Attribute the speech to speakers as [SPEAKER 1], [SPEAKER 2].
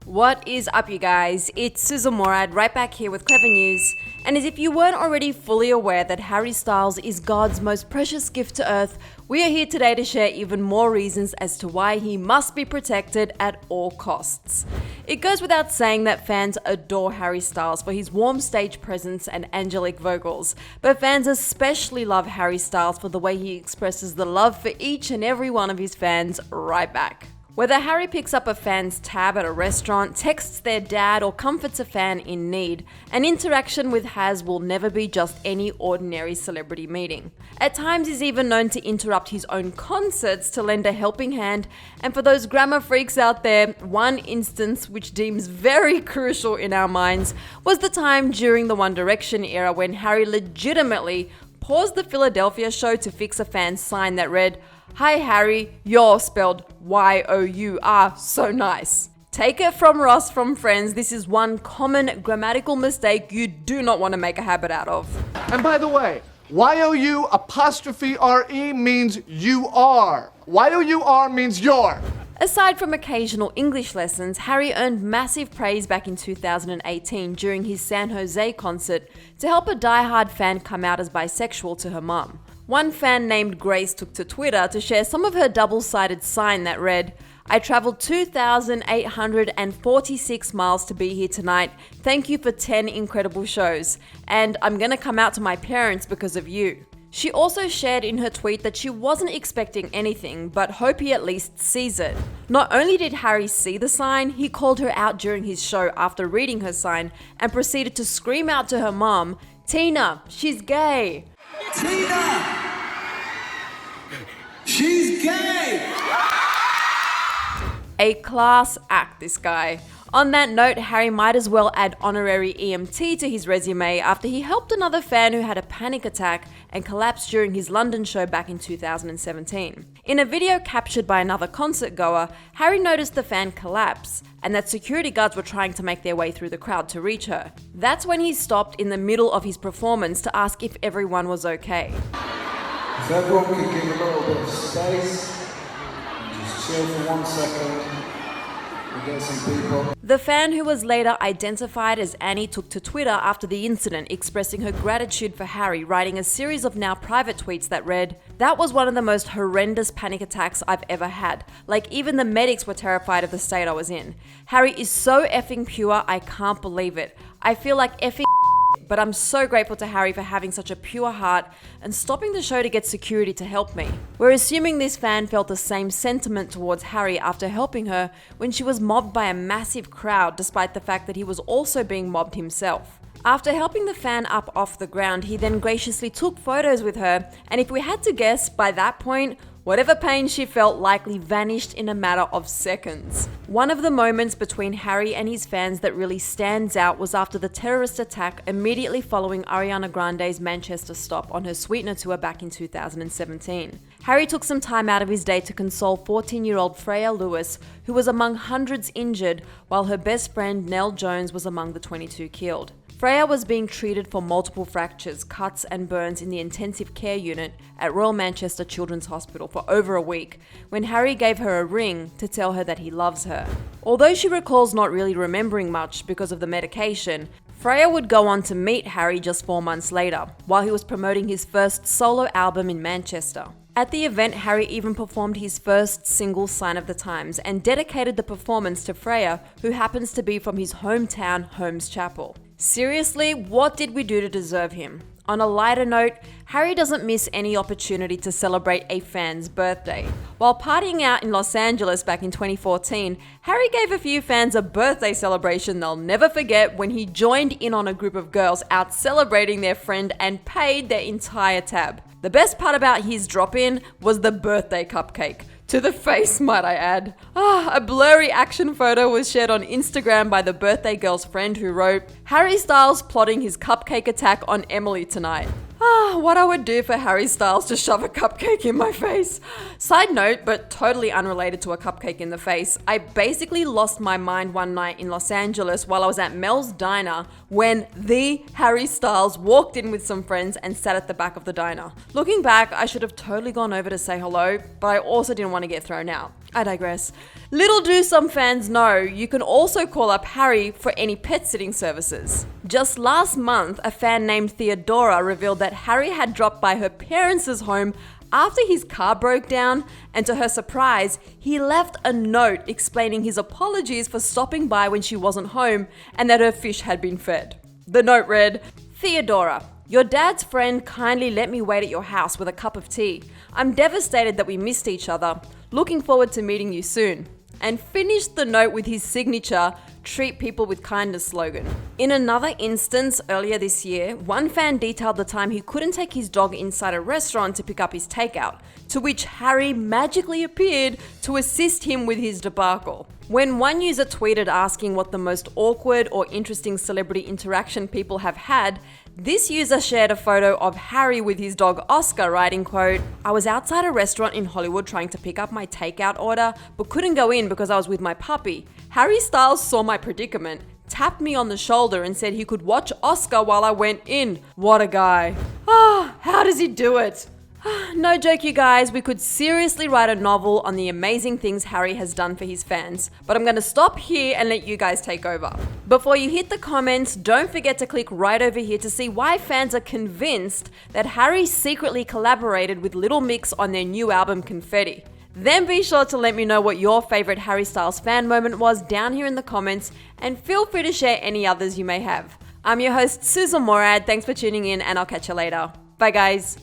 [SPEAKER 1] What is up, you guys? It's Susan Morad right back here with Clever News. And as if you weren't already fully aware that Harry Styles is God's most precious gift to Earth, we are here today to share even more reasons as to why he must be protected at all costs. It goes without saying that fans adore Harry Styles for his warm stage presence and angelic vocals, but fans especially love Harry Styles for the way he expresses the love for each and every one of his fans right back. Whether Harry picks up a fan's tab at a restaurant, texts their dad, or comforts a fan in need, an interaction with Haz will never be just any ordinary celebrity meeting. At times, he's even known to interrupt his own concerts to lend a helping hand, and for those grammar freaks out there, one instance which deems very crucial in our minds was the time during the One Direction era when Harry legitimately paused the Philadelphia show to fix a fan's sign that read, "Hi Harry, you're spelled Y-O-U-R, so nice." Take it from Ross from Friends, this is one common grammatical mistake you do not want to make a habit out of.
[SPEAKER 2] And by the way, Y-O-U''RE means you are. Y-O-U-R means you're.
[SPEAKER 1] Aside from occasional English lessons, Harry earned massive praise back in 2018 during his San Jose concert to help a diehard fan come out as bisexual to her mum. One fan named Grace took to Twitter to share some of her double-sided sign that read, "I traveled 2,846 miles to be here tonight. Thank you for 10 incredible shows. And I'm gonna come out to my parents because of you." She also shared in her tweet that she wasn't expecting anything, but hope he at least sees it. Not only did Harry see the sign, he called her out during his show after reading her sign and proceeded to scream out to her mom, "Tina, she's gay."
[SPEAKER 3] Tina! She's gay!
[SPEAKER 1] A class act, this guy. On that note, Harry might as well add honorary EMT to his resume after he helped another fan who had a panic attack and collapsed during his London show back in 2017. In a video captured by another concert goer, Harry noticed the fan collapse and that security guards were trying to make their way through the crowd to reach her. That's when he stopped in the middle of his performance to ask if everyone was okay.
[SPEAKER 3] If everyone could give a little bit of space, just chill for 1 second. We'll get some people.
[SPEAKER 1] The fan, who was later identified as Annie, took to Twitter after the incident, expressing her gratitude for Harry, writing a series of now private tweets that read, "That was one of the most horrendous panic attacks I've ever had. Like, even the medics were terrified of the state I was in. Harry is so effing pure, I can't believe it. I feel like effing but I'm so grateful to Harry for having such a pure heart and stopping the show to get security to help me." We're assuming this fan felt the same sentiment towards Harry after helping her when she was mobbed by a massive crowd, despite the fact that he was also being mobbed himself. After helping the fan up off the ground, he then graciously took photos with her, and if we had to guess, by that point, whatever pain she felt likely vanished in a matter of seconds. One of the moments between Harry and his fans that really stands out was after the terrorist attack immediately following Ariana Grande's Manchester stop on her Sweetener tour back in 2017. Harry took some time out of his day to console 14-year-old Freya Lewis, who was among hundreds injured, while her best friend Nell Jones was among the 22 killed. Freya was being treated for multiple fractures, cuts and burns in the intensive care unit at Royal Manchester Children's Hospital for over a week when Harry gave her a ring to tell her that he loves her. Although she recalls not really remembering much because of the medication, Freya would go on to meet Harry just 4 months later, while he was promoting his first solo album in Manchester. At the event, Harry even performed his first single Sign of the Times and dedicated the performance to Freya, who happens to be from his hometown, Holmes Chapel. Seriously, what did we do to deserve him? On a lighter note, Harry doesn't miss any opportunity to celebrate a fan's birthday. While partying out in Los Angeles back in 2014, Harry gave a few fans a birthday celebration they'll never forget when he joined in on a group of girls out celebrating their friend and paid their entire tab. The best part about his drop-in was the birthday cupcake. To the face, might I add. A blurry action photo was shared on Instagram by the birthday girl's friend who wrote, "Harry Styles plotting his cupcake attack on Emily tonight." What I would do for Harry Styles to shove a cupcake in my face. Side note, but totally unrelated to a cupcake in the face, I basically lost my mind one night in Los Angeles while I was at Mel's Diner when the Harry Styles walked in with some friends and sat at the back of the diner. Looking back, I should have totally gone over to say hello, but I also didn't want to get thrown out. I digress. Little do some fans know, you can also call up Harry for any pet sitting services. Just last month, a fan named Theodora revealed that Harry had dropped by her parents' home after his car broke down, and to her surprise, he left a note explaining his apologies for stopping by when she wasn't home and that her fish had been fed. The note read, "Theodora, your dad's friend kindly let me wait at your house with a cup of tea. I'm devastated that we missed each other. Looking forward to meeting you soon." And finished the note with his signature, "Treat people with kindness" slogan. In another instance earlier this year, one fan detailed the time he couldn't take his dog inside a restaurant to pick up his takeout, to which Harry magically appeared to assist him with his debacle. When one user tweeted asking what the most awkward or interesting celebrity interaction people have had, this user shared a photo of Harry with his dog Oscar, writing, quote, "I was outside a restaurant in Hollywood trying to pick up my takeout order, but couldn't go in because I was with my puppy. Harry Styles saw my predicament, tapped me on the shoulder and said he could watch Oscar while I went in. What a guy." How does he do it? No joke, you guys, we could seriously write a novel on the amazing things Harry has done for his fans, but I'm gonna stop here and let you guys take over. Before you hit the comments, don't forget to click right over here to see why fans are convinced that Harry secretly collaborated with Little Mix on their new album Confetti. Then be sure to let me know what your favorite Harry Styles fan moment was down here in the comments, and feel free to share any others you may have. I'm your host, Susan Morad. Thanks for tuning in, and I'll catch you later. Bye, guys.